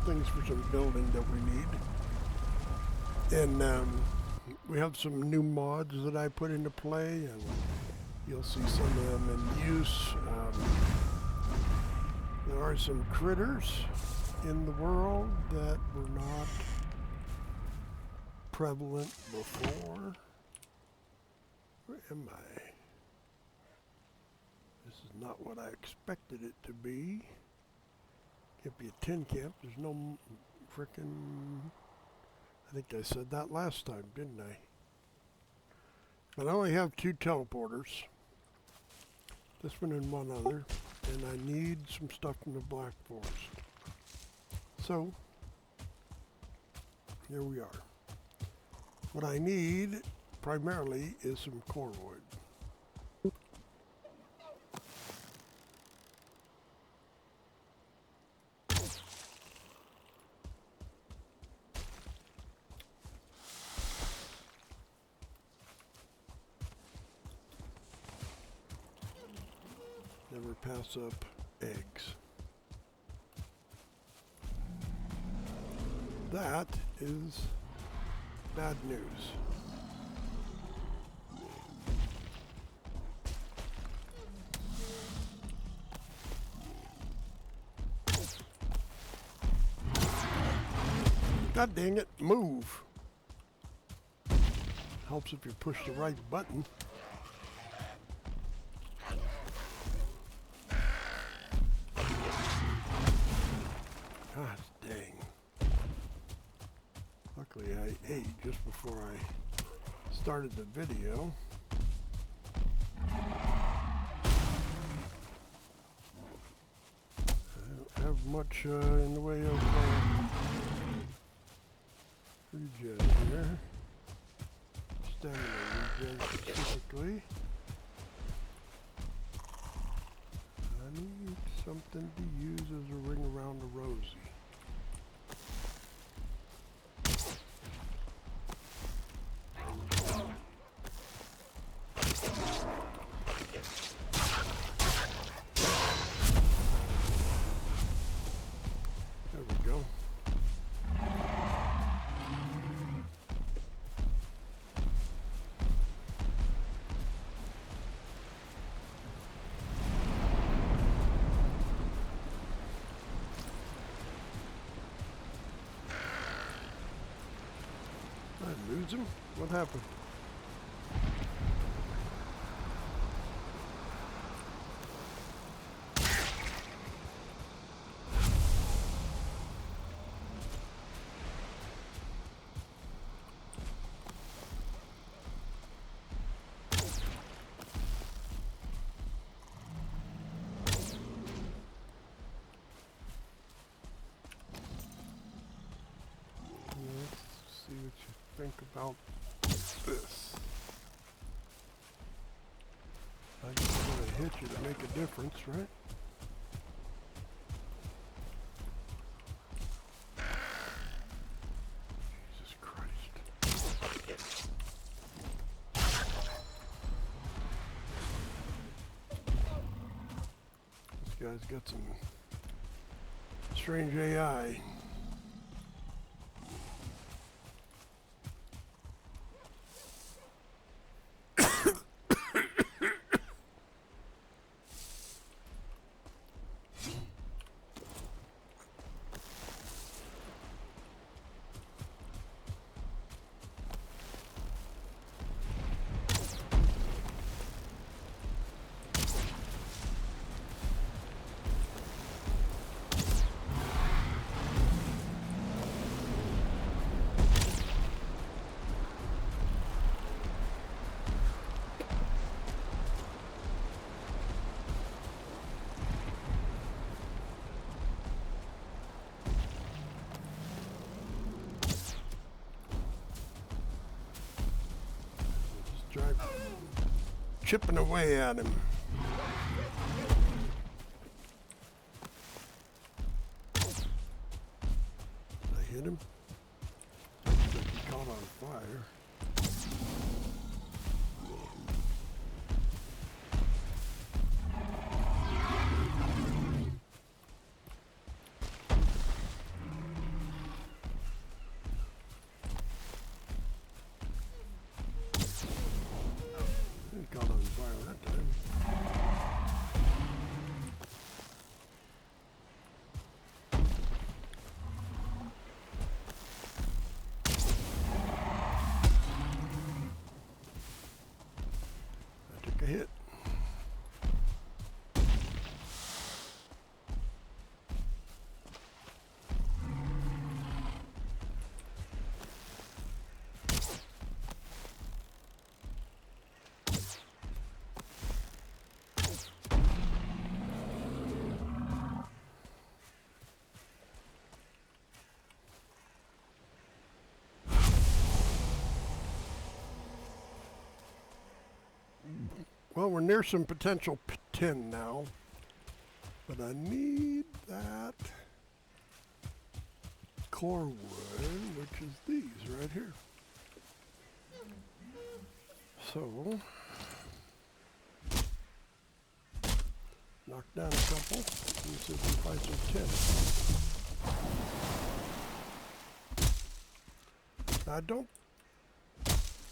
things for some building that we need. And we have some new mods that I put into play, and you'll see some of them in use. There are some critters in the world that were not prevalent before. Where am I? This is not what I expected it to be. Can't be a tin camp. There's no frickin'... I think I said that last time, didn't I? But I only have 2 teleporters. This one and one other. And I need some stuff from the Black Forest. So, here we are. What I need primarily is some core wood. Never pass up eggs. That is bad news. God dang it, move. Helps if you push the right button. God dang. Luckily I ate just before I started the video. I don't have much in the way of regen here. Stamina regen specifically. I need something to use as a ring around the rosy. There we go. I lose him? What happened? Let's see what you think about this. I just want to hit you to make a difference, right? Jesus Christ. This guy's got some strange AI. Chipping away at him. Did I hit him? Looks like he caught on fire. Well, we're near some potential tin now, but I need that core wood, which is these right here. So, knock down a couple and see if we can find some tin.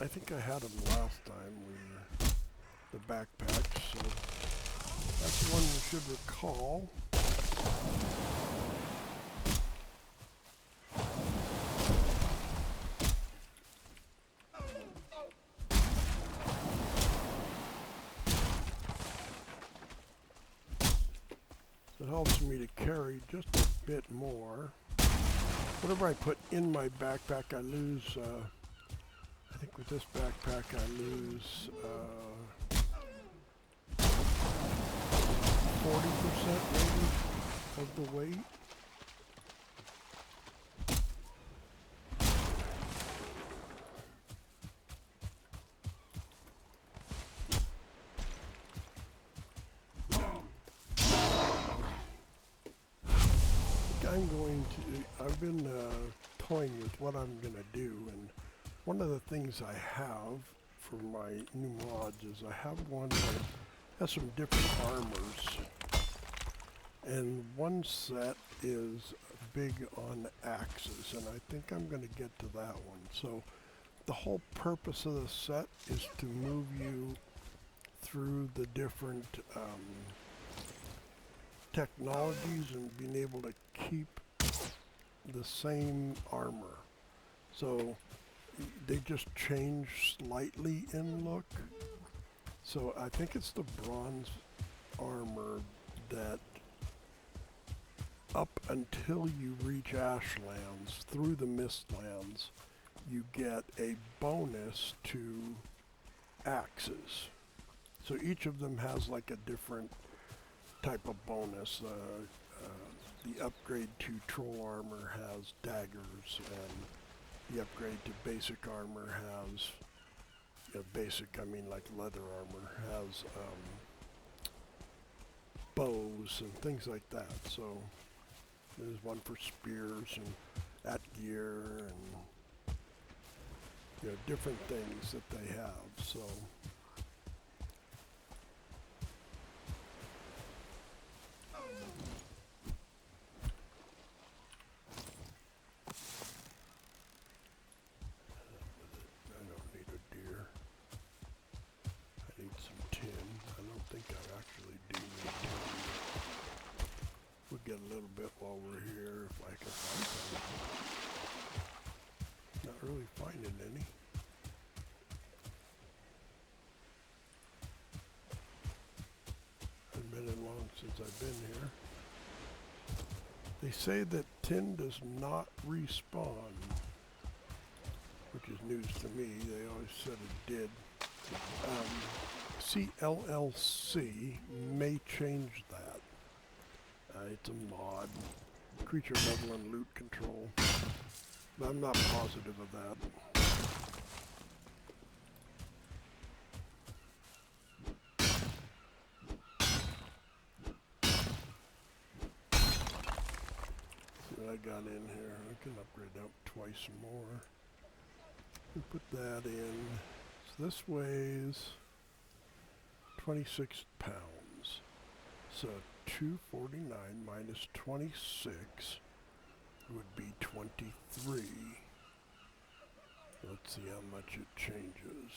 I think I had them last time the backpacks, so that's one you should recall. It helps me to carry just a bit more. Whatever I put in my backpack, I lose, I think with this backpack I lose 40% maybe of the weight. I've been toying with what I'm going to do, and one of the things I have for my new mods is I have one that has some different armors, and one set is big on axes, and I think I'm going to get to that one. So the whole purpose of the set is to move you through the different technologies and being able to keep the same armor. So they just change slightly in look. So I think it's the bronze armor that up until you reach Ashlands, through the Mistlands, you get a bonus to axes. So each of them has like a different type of bonus. The upgrade to troll armor has daggers, and the upgrade to basic armor has, basic, I mean like leather armor, has bows and things like that. So there's one for spears and at gear and different things that they have. So get a little bit while we're here if I can find some. Not really finding any. Hasn't been in long since I've been here. They say that tin does not respawn, which is news to me. They always said it did. CLLC may change that. It's a mod, creature level and loot control, but I'm not positive of that. See what I got in here. I can upgrade that twice more. We put that in. So this weighs 26 pounds. So 249 minus 26 would be 23. Let's see how much it changes.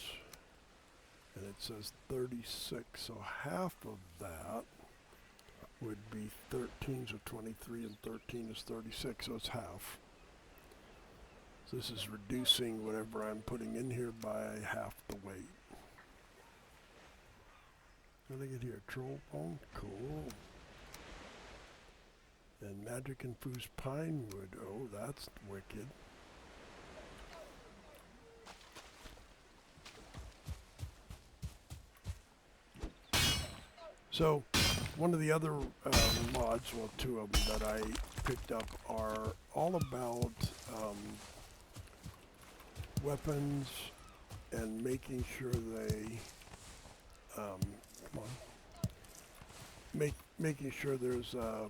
And it says 36, so half of that would be 13, so 23 and 13 is 36, so it's half. So this is reducing whatever I'm putting in here by half the weight. What do I get here? Troll bone? Cool. And magic infused pine wood. Oh, that's wicked. So, one of the other mods, well, two of them that I picked up are all about weapons and making sure they come on, making sure there's a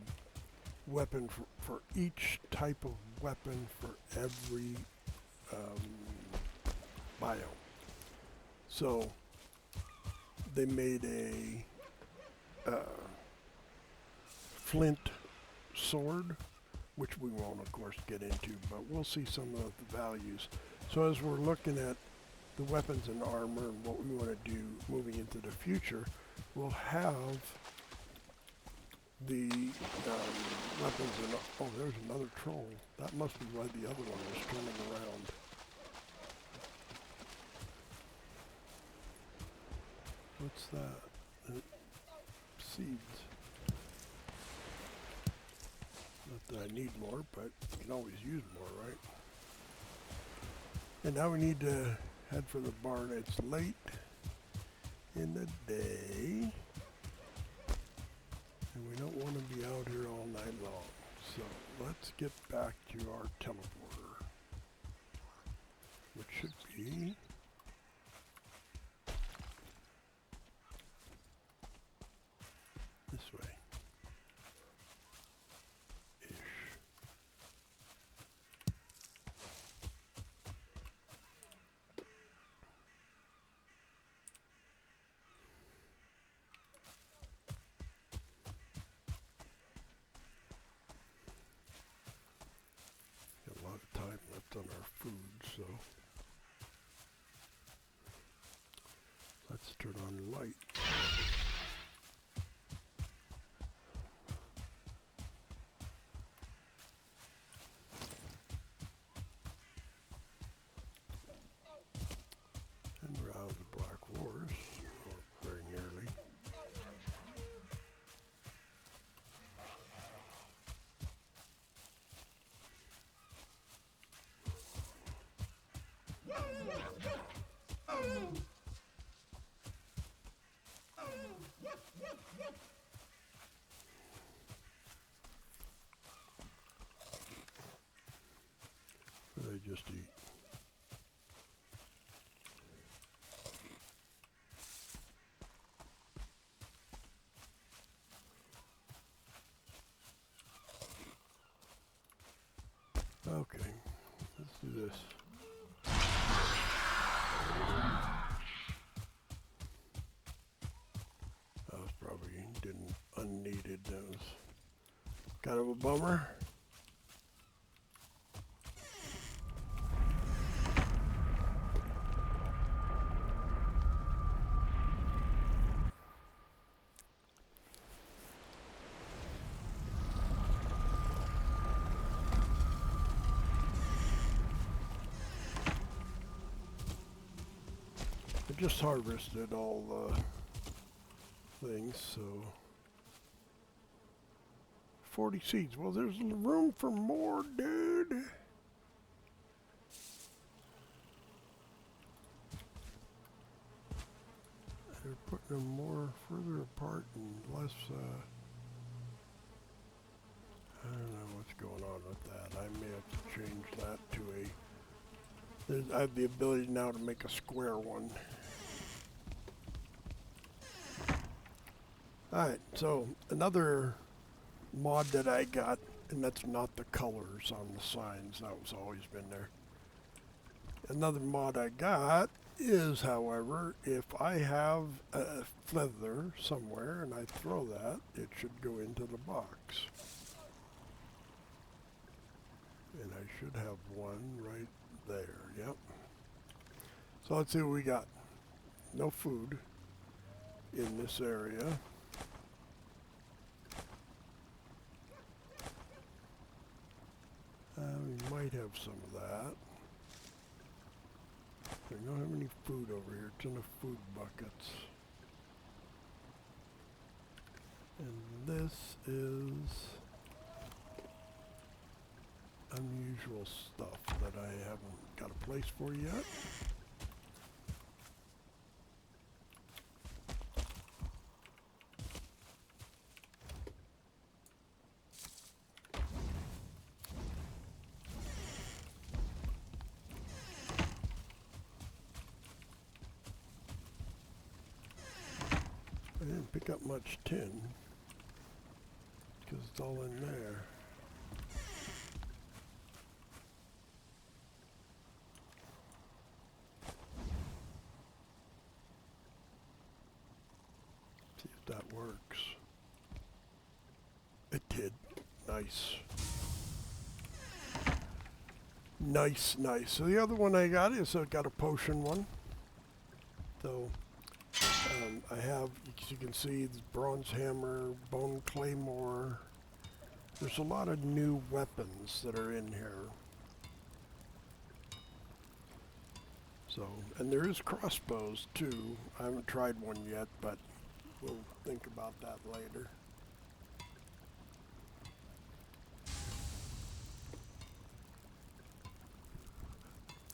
weapon for each type of weapon for every biome. So they made a flint sword, which we won't of course get into, but we'll see some of the values. So as we're looking at the weapons and armor and what we want to do moving into the future, we'll have the weapons and, oh, there's another troll. That must be why the other one was turning around. What's that? Seeds. Not that I need more, but you can always use more, right? And now we need to head for the barn. It's late in the day, and we don't want to be out here all night long. So let's get back to our teleporter, which should be this way. On our food, so let's turn on the light. And rouse the Black Wars, or very nearly. They just eat. Okay, let's do this. That was probably unneeded. That was kind of a bummer. I just harvested all the things, so 40 seeds. Well, there's room for more, dude. They're putting them more further apart and less, I don't know what's going on with that. I may have to change that to I have the ability now to make a square one. Alright, so another mod that I got, and that's not the colors on the signs, that was always been there. Another mod I got is, however, if I have a feather somewhere and I throw that, it should go into the box. And I should have one right there, yep. So let's see what we got. No food in this area. We might have some of that. I don't have any food over here. It's in the food buckets. And this is unusual stuff that I haven't got a place for yet. I didn't pick up much tin because it's all in there. See if that works. It did. Nice. Nice, nice. So the other one I got is I got a potion one. So I have, as you can see, the bronze hammer, bone claymore. There's a lot of new weapons that are in here. So, and there is crossbows too. I haven't tried one yet, but we'll think about that later.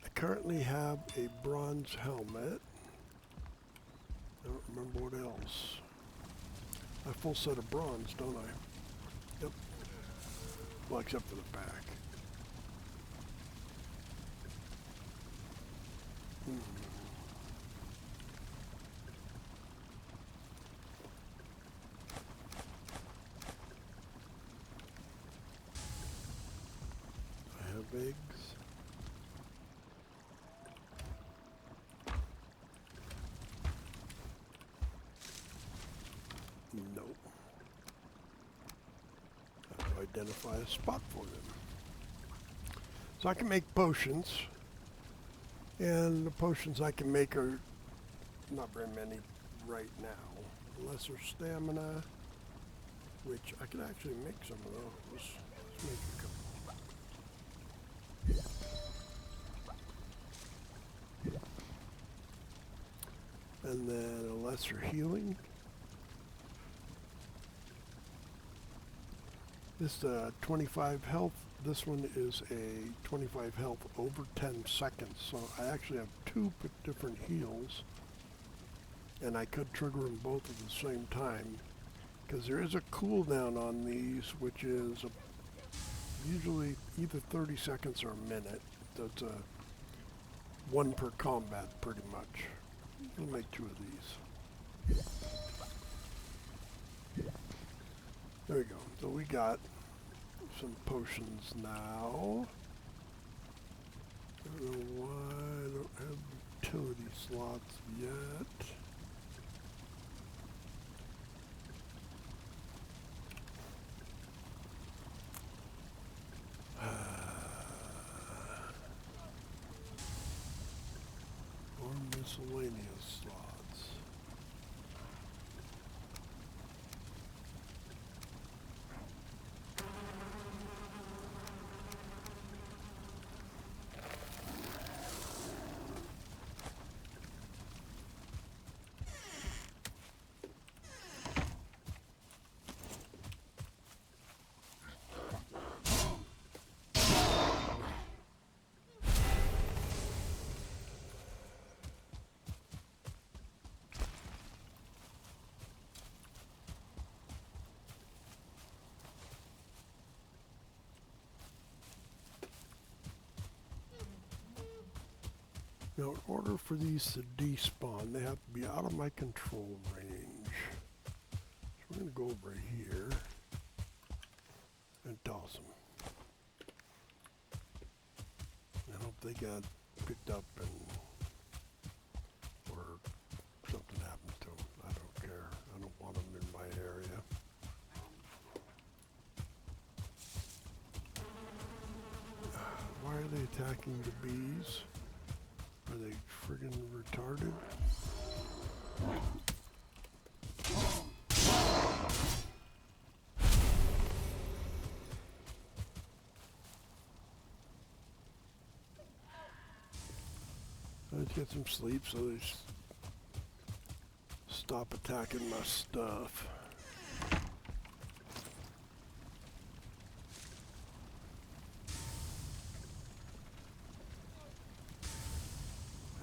I currently have a bronze helmet. I don't remember what else. A full set of bronze, don't I? Yep. Well, except for the back. I have eggs. Nope. I have to identify a spot for them. So I can make potions. And the potions I can make are not very many right now. Lesser stamina, which I could actually make some of those. Let's make a couple. And then a lesser healing. This 25 health. This one is a 25 health over 10 seconds. So I actually have two different heals. And I could trigger them both at the same time. Because there is a cooldown on these, which is usually either 30 seconds or a minute. That's one per combat, pretty much. We'll make two of these. There we go. So we got some potions now. I don't know why I don't have utility slots yet. Or miscellaneous slots. Now, in order for these to despawn, they have to be out of my control range. So we're going to go over here and toss them. I hope they got picked up and or something happened to them. I don't care. I don't want them in my area. Why are they attacking the bees? Are they friggin' retarded? Let's get some sleep so they stop attacking my stuff.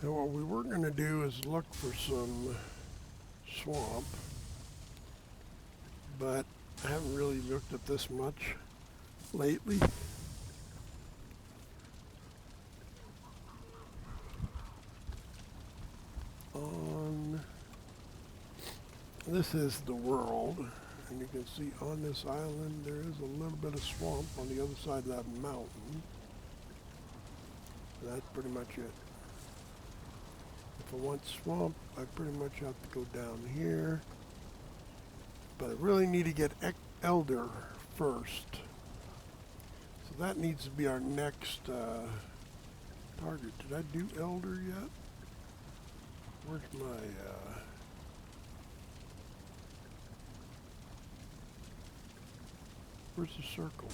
And what we were going to do is look for some swamp, but I haven't really looked at this much lately. This is the world, and you can see on this island there is a little bit of swamp on the other side of that mountain. And that's pretty much it. If I want swamp, I pretty much have to go down here. But I really need to get Eldar first. So that needs to be our next target. Did I do Eldar yet? Where's my... where's the circle?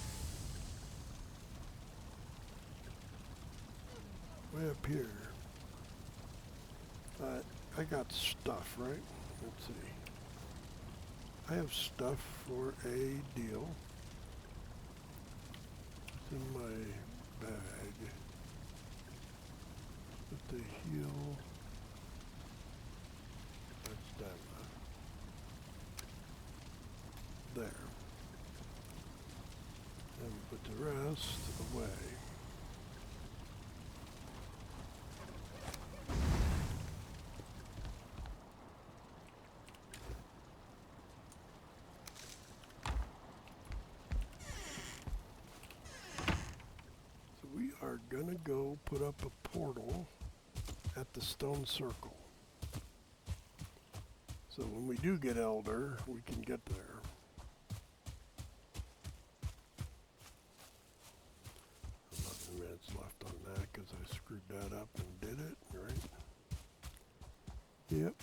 Way up here. I got stuff, right? Let's see. I have stuff for a deal. It's in my bag. Put the heal. That's stamina. There. And put the rest away. Are gonna go put up a portal at the stone circle. So when we do get Eldar, we can get there. Minutes left on that because I screwed that up and did it, right? Yep.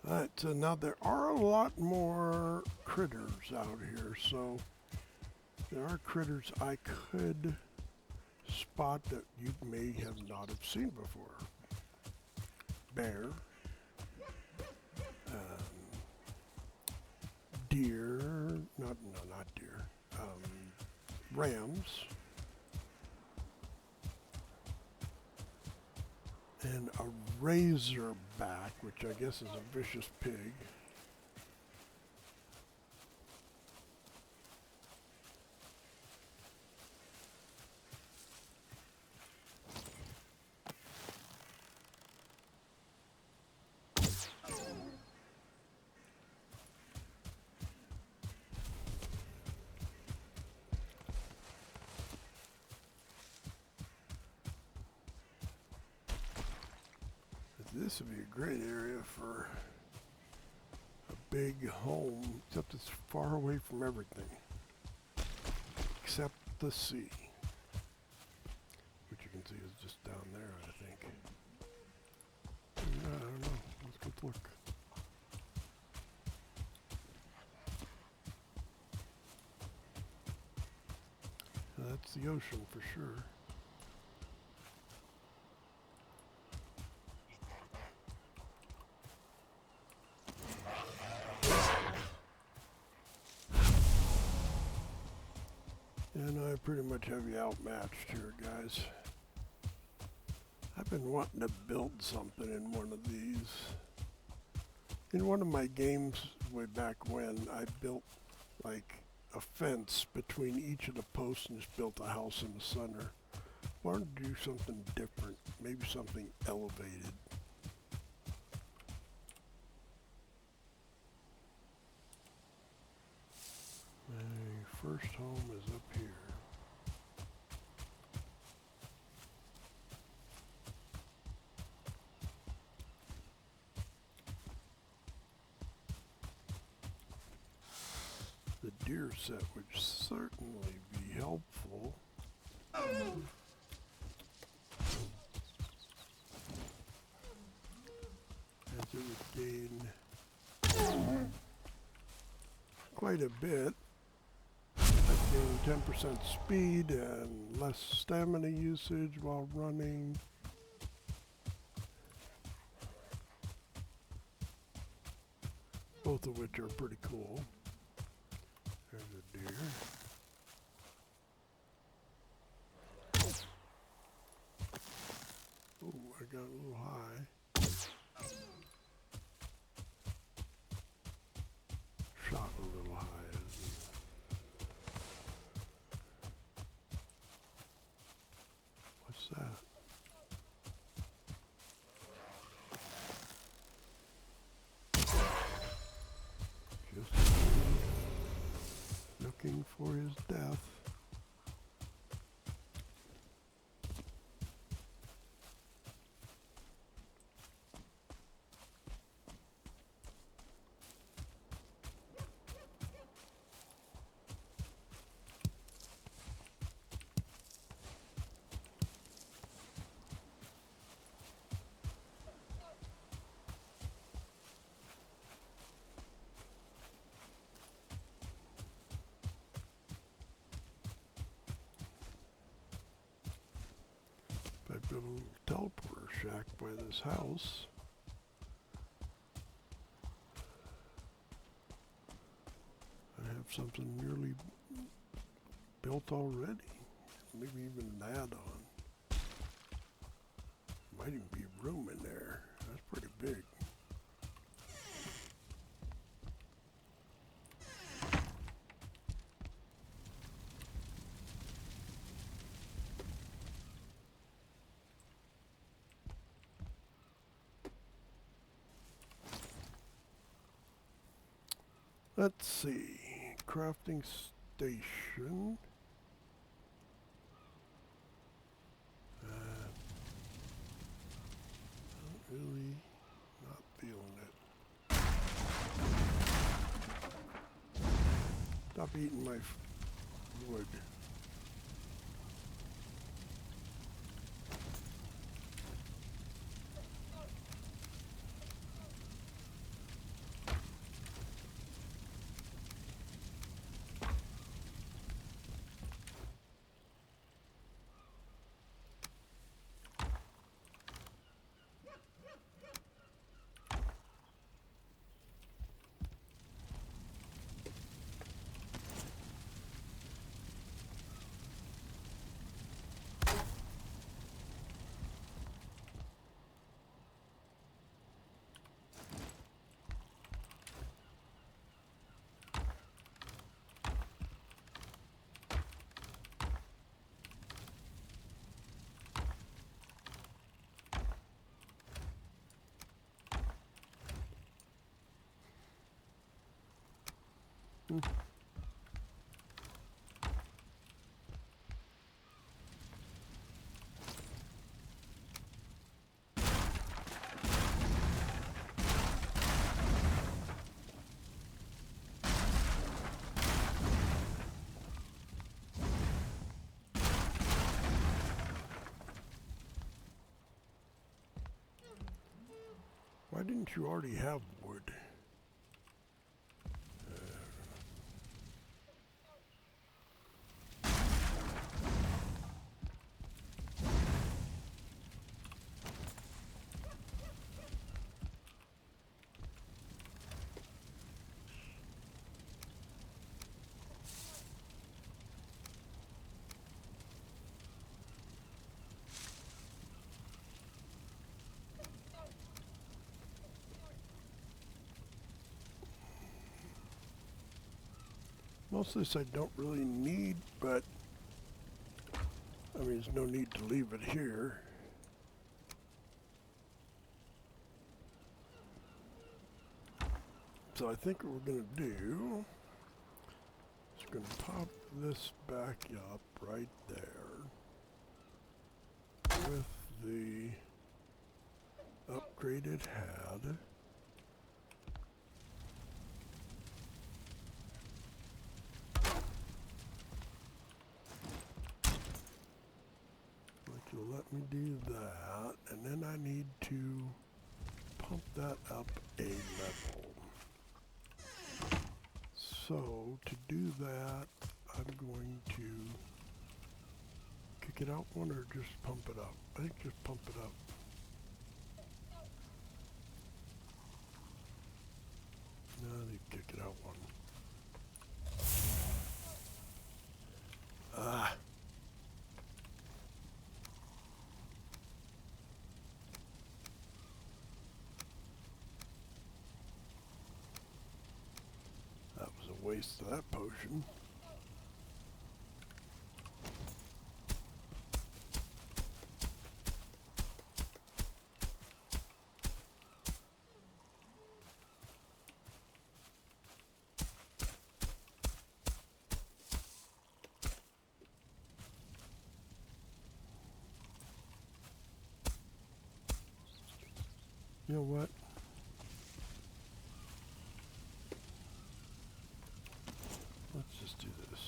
Alright, so now there are a lot more critters out here, so there are critters I could spot that you may have not have seen before. Bear, deer, not deer, rams, and a razorback, which I guess is a vicious pig. This would be a great area for a big home, except it's far away from everything, except the sea, which you can see is just down there, I think. I don't know. Let's go look. That's the ocean for sure. And I pretty much have you outmatched here, guys. I've been wanting to build something in one of these. In one of my games way back when, I built like a fence between each of the posts and just built a house in the center. Wanted to do something different, maybe something elevated. first home is up here. The deer set would certainly be helpful. As it would gain quite a bit. I'd gain 10% speed and less stamina usage while running. Both of which are pretty cool. There's a deer. Oh, I got a little high. Shot a little high. What's that? Just looking for his death. I built a little teleporter shack by this house. I have something nearly built already. Maybe even an add-on. Might even be room in there. That's pretty big. Let's see, crafting station. Really not feeling it. Stop eating my wood. Why didn't you already have wood? Most of this I don't really need, but I mean, there's no need to leave it here. So I think what we're going to do is going to pop this back up right there with the upgraded head. Like you'll let me do that, and then I need to pump that up a level. So to do that, I'm going to kick it out one or just pump it up. I think just pump it up. No, they kick it out one. Ah. That was a waste of that potion. You know what? Let's just do this.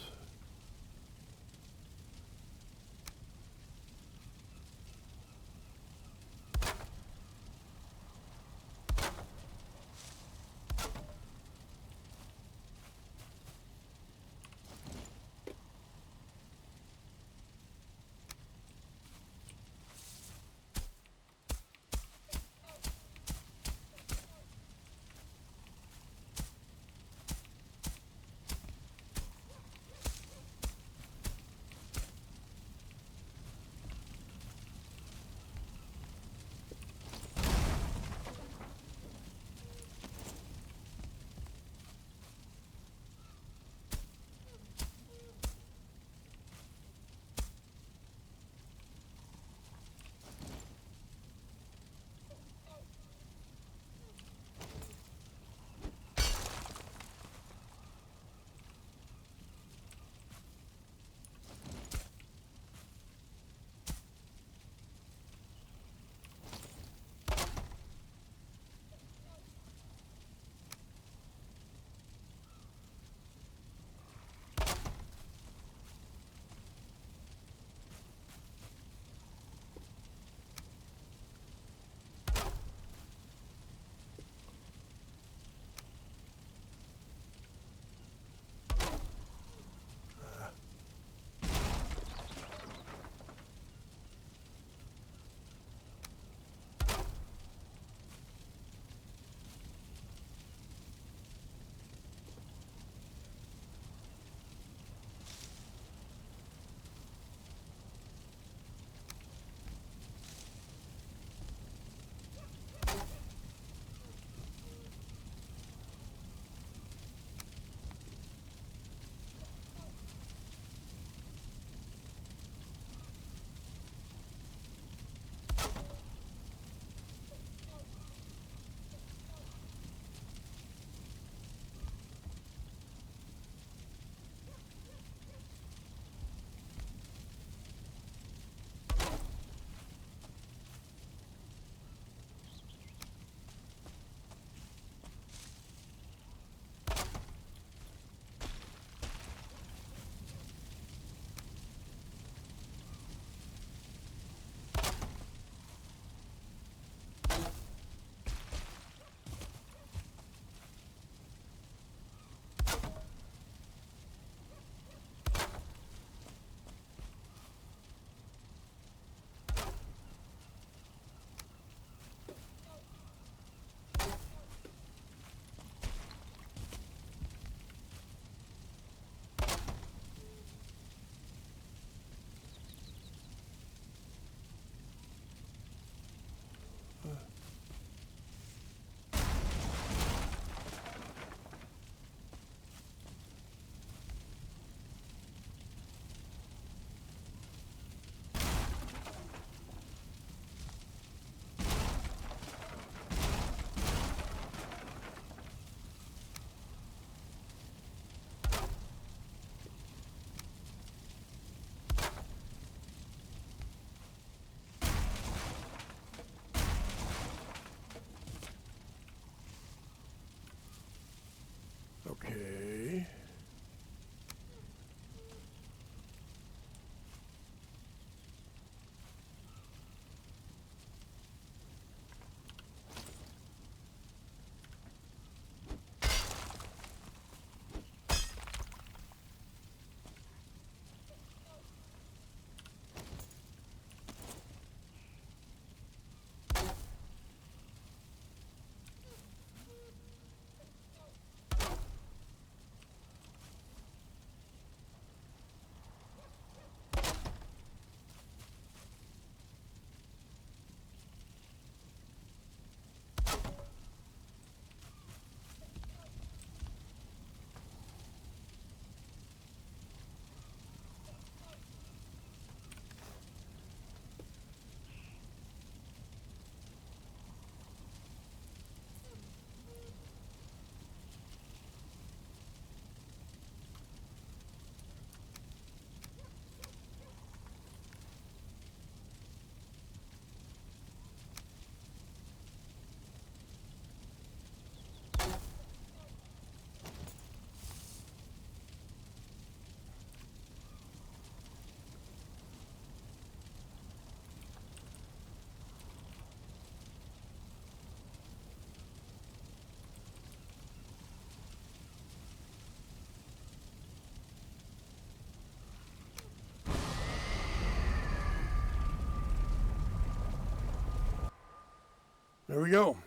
There we go.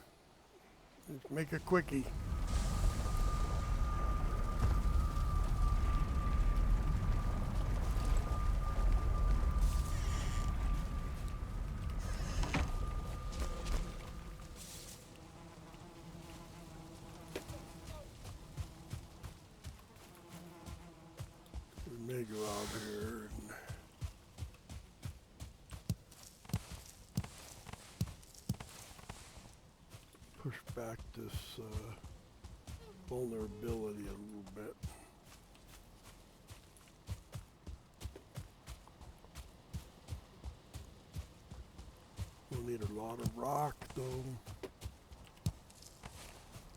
Let's make a quickie. We may go out here and push back this vulnerability a little bit. We'll need a lot of rock though,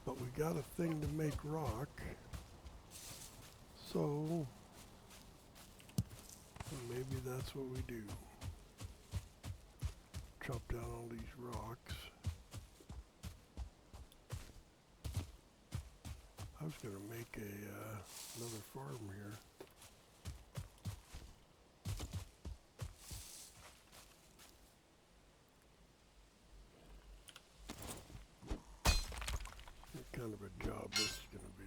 but we got a thing to make rock, so maybe that's what we do. Chop down all these rocks. I was going to make another farm here. What kind of a job this is going to be.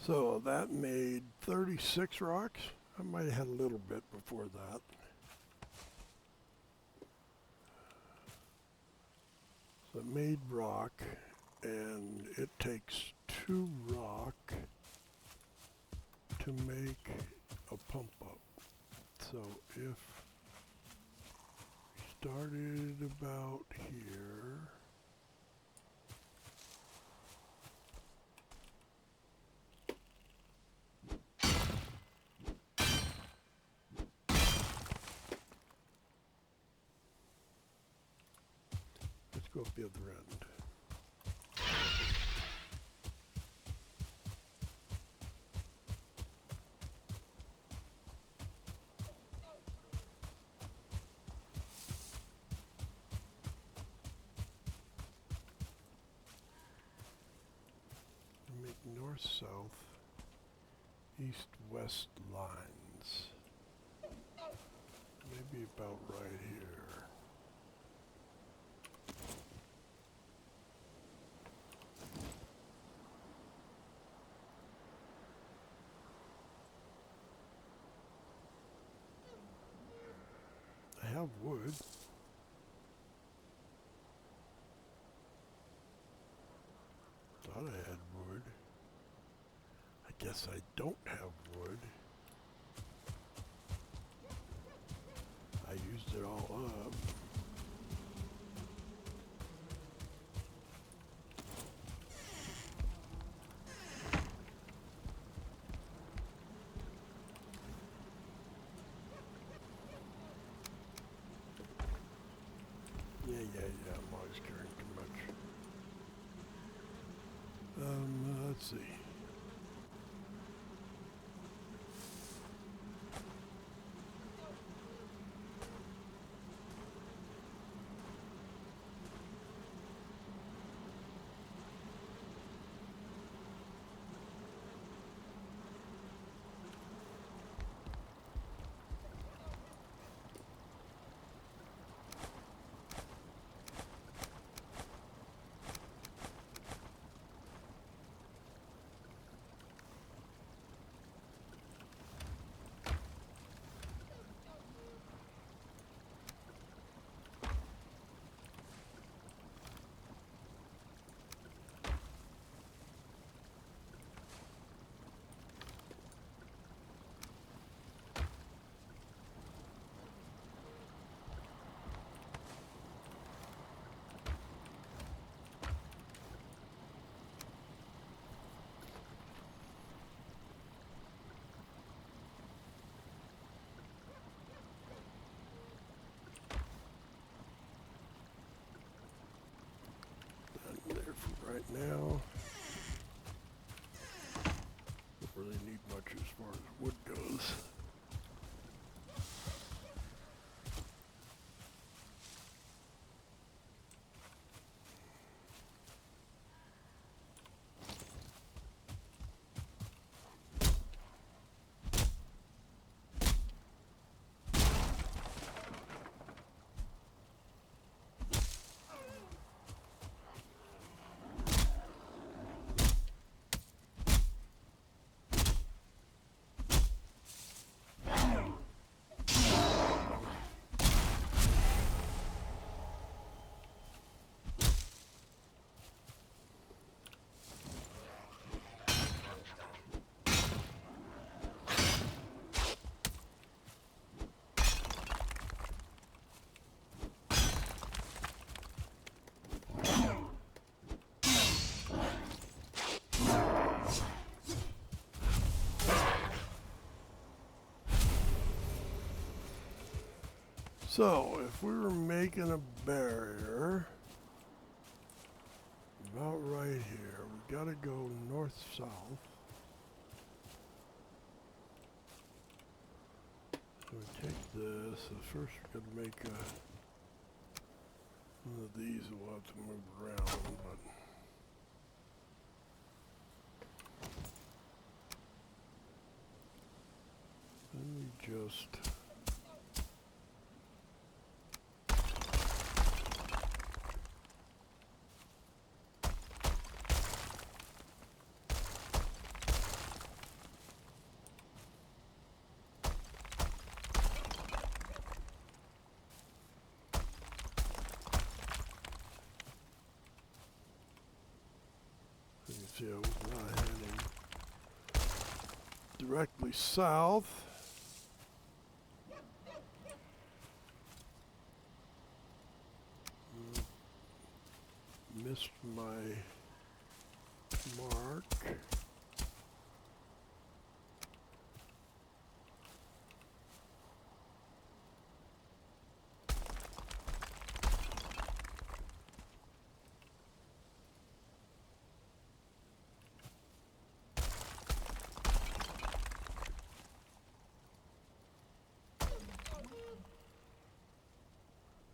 So that made 36 rocks. I might have had a little bit before that. So it made rock, and it takes 2 rock to make a pump up. So if we started about here, go up the other end. Make north-south, east-west lines. Maybe about right here. I have wood. Thought I had wood. I guess I don't have wood. I used it all up. Yeah, I'm always carrying too much. Let's see. There for right now. Don't really need much So, if we were making a barrier about right here, we gotta go north-south. So we take this, so first we gotta make one of these, we'll have to move around, but then we just see, I was not heading directly south. Missed my mark.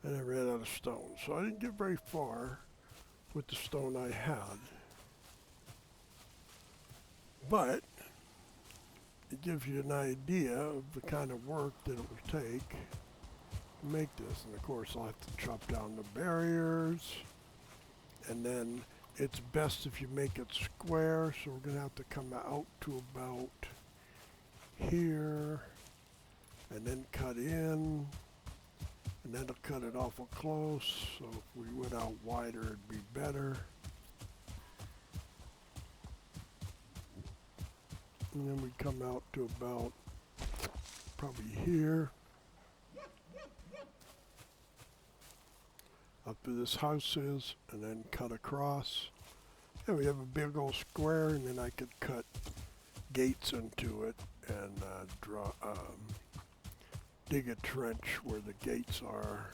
And I ran out of stone, so I didn't get very far with the stone I had. But it gives you an idea of the kind of work that it will take to make this. And of course I'll have to chop down the barriers, and then it's best if you make it square, so we're going to have to come out to about here and then cut in. And then it'll cut it awful close, so if we went out wider, it'd be better. And then we come out to about probably here. Up to this house is, and then cut across. And we have a big old square, and then I could cut gates into it and dig a trench where the gates are.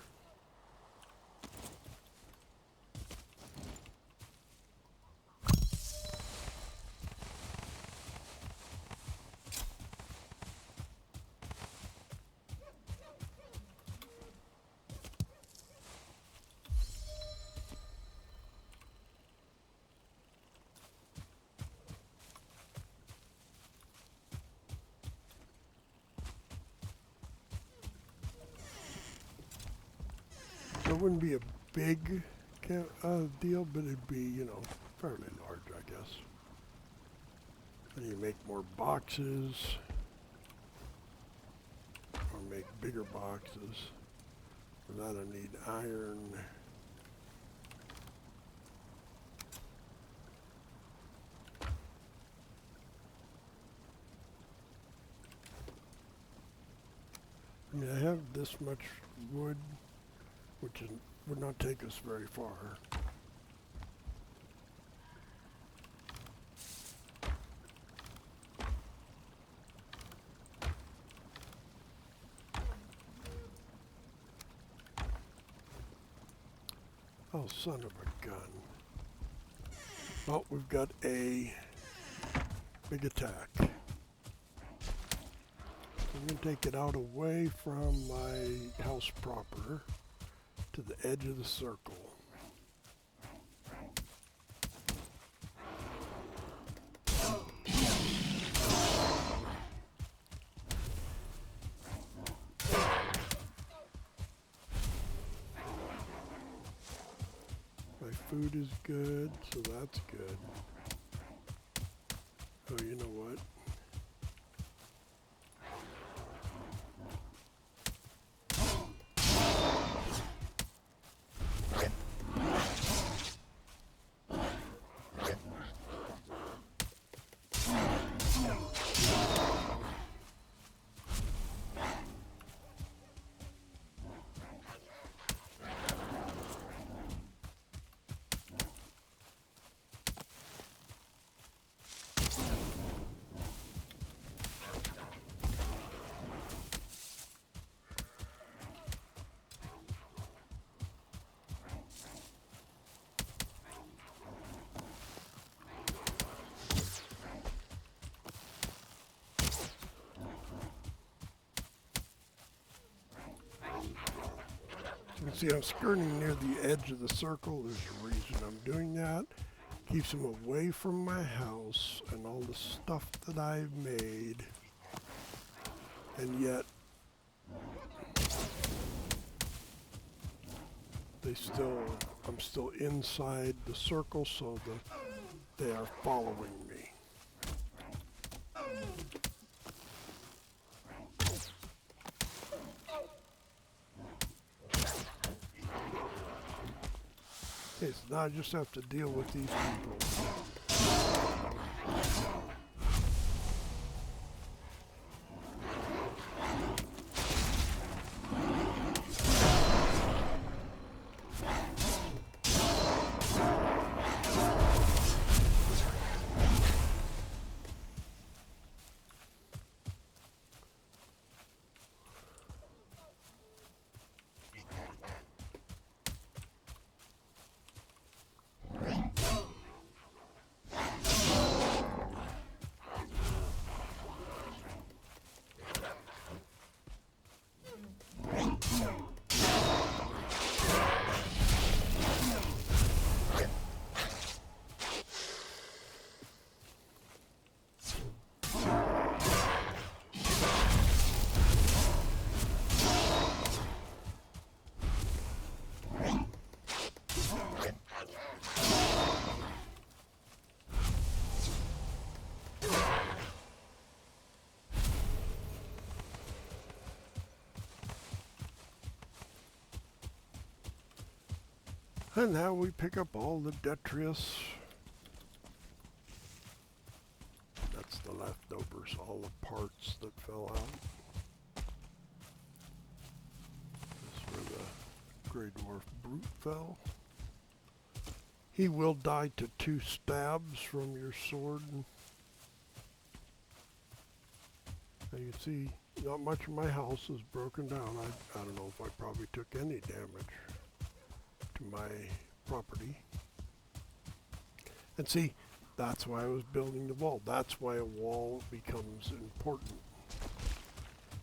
It wouldn't be a big deal, but it'd be, you know, fairly large, I guess. And you make more boxes, or make bigger boxes. For that I need iron. I mean, I have this much wood, which would not take us very far. Oh, son of a gun. Oh, we've got a big attack. I'm going to take it out away from my house proper to the edge of the circle. My food is good, so that's good. Oh, you know what? See, I'm skirting near the edge of the circle. There's a reason I'm doing that. Keeps them away from my house and all the stuff that I've made. And yet, I'm still inside the circle, so they are following me. Okay, so now I just have to deal with these people. And now we pick up all the detritus. That's the leftovers, all the parts that fell out. That's where the Grey Dwarf Brute fell. He will die to 2 stabs from your sword. Now you can see, not much of my house is broken down. I don't know if I probably took any damage to my property. And see, that's why I was building the wall. That's why a wall becomes important.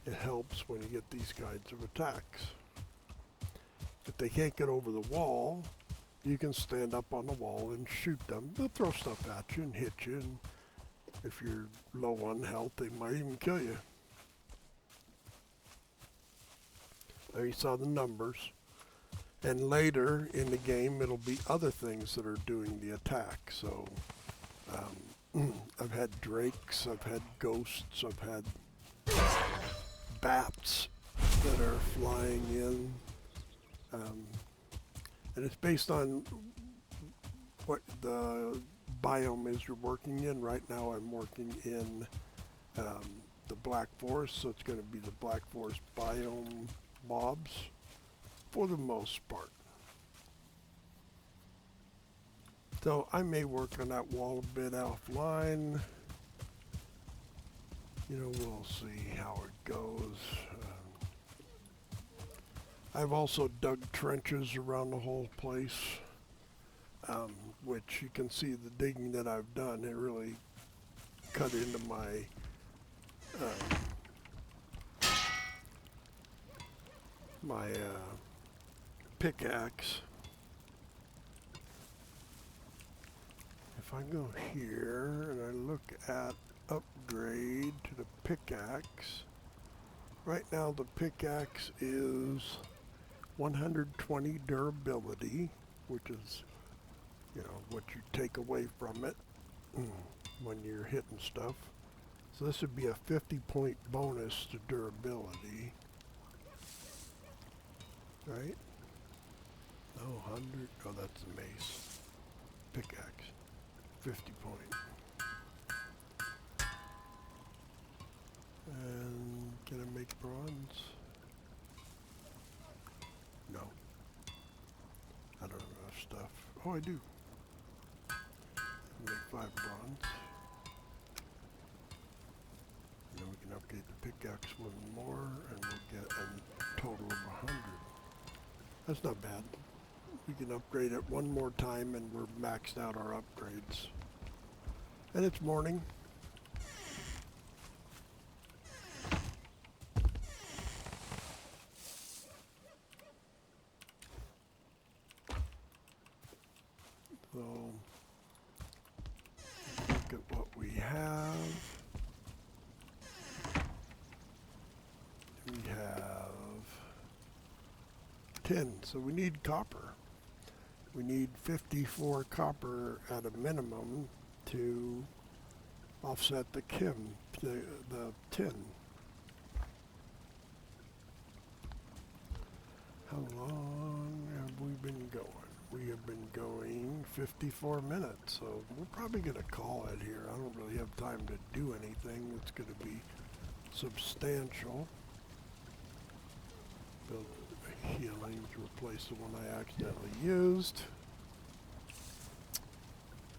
It helps when you get these kinds of attacks. If they can't get over the wall, you can stand up on the wall and shoot them. They'll throw stuff at you and hit you, and if you're low on health, they might even kill you. There you saw the numbers. And later in the game, it'll be other things that are doing the attack. So I've had drakes, I've had ghosts, I've had bats that are flying in. And it's based on what the biome is you're working in. Right now I'm working in the Black Forest, so it's going to be the Black Forest biome mobs for the most part. So I may work on that wall a bit offline. You know, we'll see how it goes. I've also dug trenches around the whole place, which you can see the digging that I've done. It really cut into my pickaxe. If I go here and I look at upgrade to the pickaxe, right now the pickaxe is 120 durability, which is, you know, what you take away from it when you're hitting stuff. So this would be a 50-point bonus to durability. Right? Oh, 100. Oh, that's the mace. Pickaxe. 50 point. And can I make bronze? No. I don't have enough stuff. Oh, I do. I can make 5 bronze. And then we can upgrade the pickaxe one more, and we'll get a total of 100. That's not bad. We can upgrade it one more time and we're maxed out our upgrades. And it's morning. have tin, so we need copper. We need 54 copper at a minimum to offset the tin. How long have we been going? We have been going 54 minutes, so we're probably going to call it here. I don't really have time to do anything that's going to be substantial. Build healing to replace the one I accidentally used.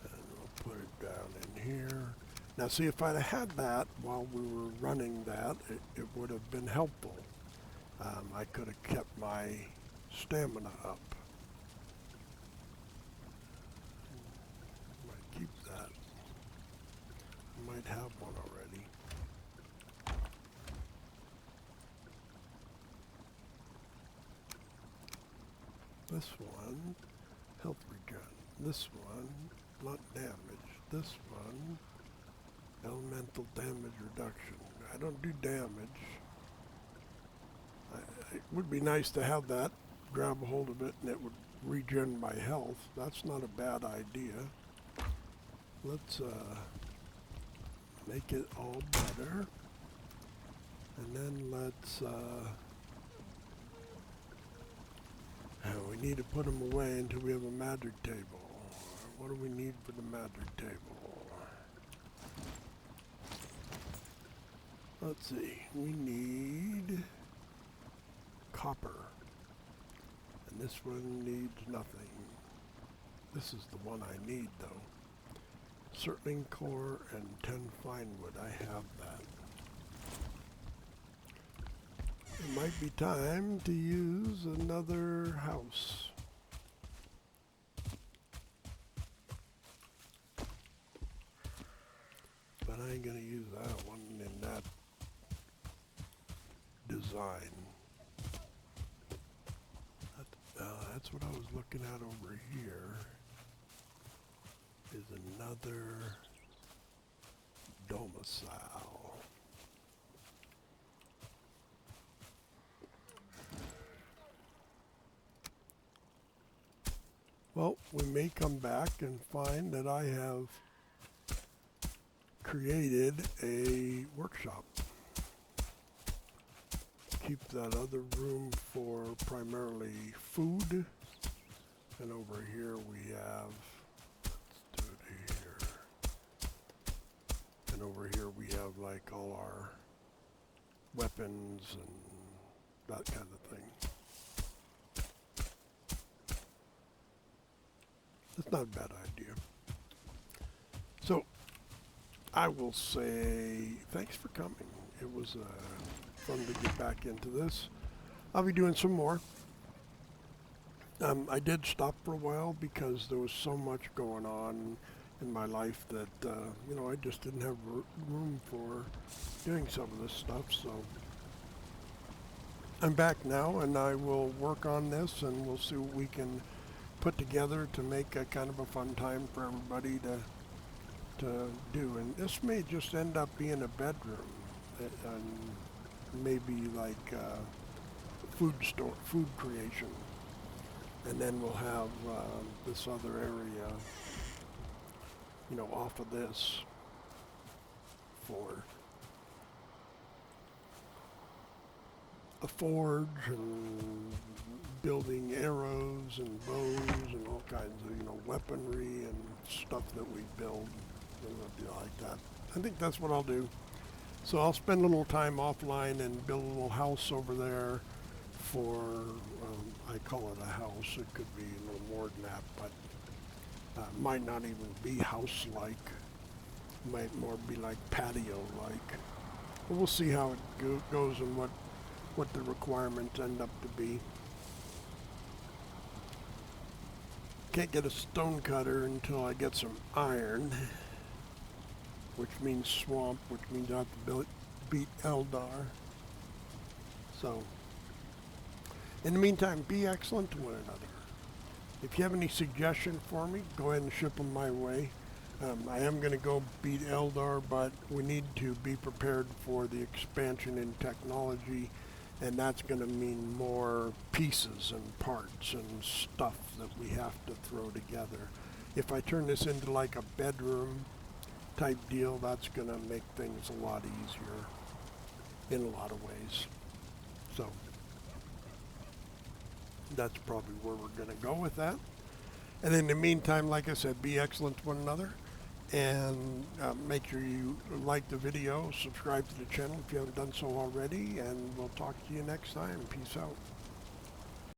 And we'll put it down in here. Now see, if I'd had that while we were running that, it would have been helpful. I could have kept my stamina up. Might keep that. Might have one already. This one, health regen. This one, blunt damage. This one, elemental damage reduction. I don't do damage. It would be nice to have that, grab a hold of it, and it would regen my health. That's not a bad idea. Let's make it all better. And then let's, we need to put them away until we have a magic table. What do we need for the magic table? Let's see, we need copper. And this one needs nothing. This is the one I need though. Circling core and 10 fine wood. I have that. It might be time to use another house. But I ain't gonna use that one in that design. That's what I was looking at over here. Is another domicile. Well, we may come back and find that I have created a workshop. Keep that other room for primarily food. And over here we have, let's do it here. And over here we have like all our weapons and that kind of thing. That's not a bad idea. So I will say thanks for coming. It was fun to get back into this. I'll be doing some more. I did stop for a while because there was so much going on in my life that, you know, I just didn't have room for doing some of this stuff. So I'm back now and I will work on this and we'll see what we can put together to make a kind of a fun time for everybody to do. And this may just end up being a bedroom and maybe like food creation. And then we'll have this other area, you know, off of this for a forge and building arrows and bows and all kinds of, you know, weaponry and stuff that we build. It'll be like that. I think that's what I'll do. So I'll spend a little time offline and build a little house over there for, I call it a house. It could be a little more than that, but might not even be house-like. Might more be like patio-like. But we'll see how it goes and what the requirements end up to be. Can't get a stone cutter until I get some iron, which means swamp, which means I have to beat Eldar. So, in the meantime, be excellent to one another. If you have any suggestions for me, go ahead and ship them my way. I am going to go beat Eldar, but we need to be prepared for the expansion in technology, and that's going to mean more pieces and parts and stuff that we have to throw together. If I turn this into like a bedroom type deal, that's going to make things a lot easier in a lot of ways. So that's probably where we're going to go with that. And in the meantime, like I said, be excellent to one another. And make sure you like the video, subscribe to the channel if you haven't done so already, and we'll talk to you next time. Peace out.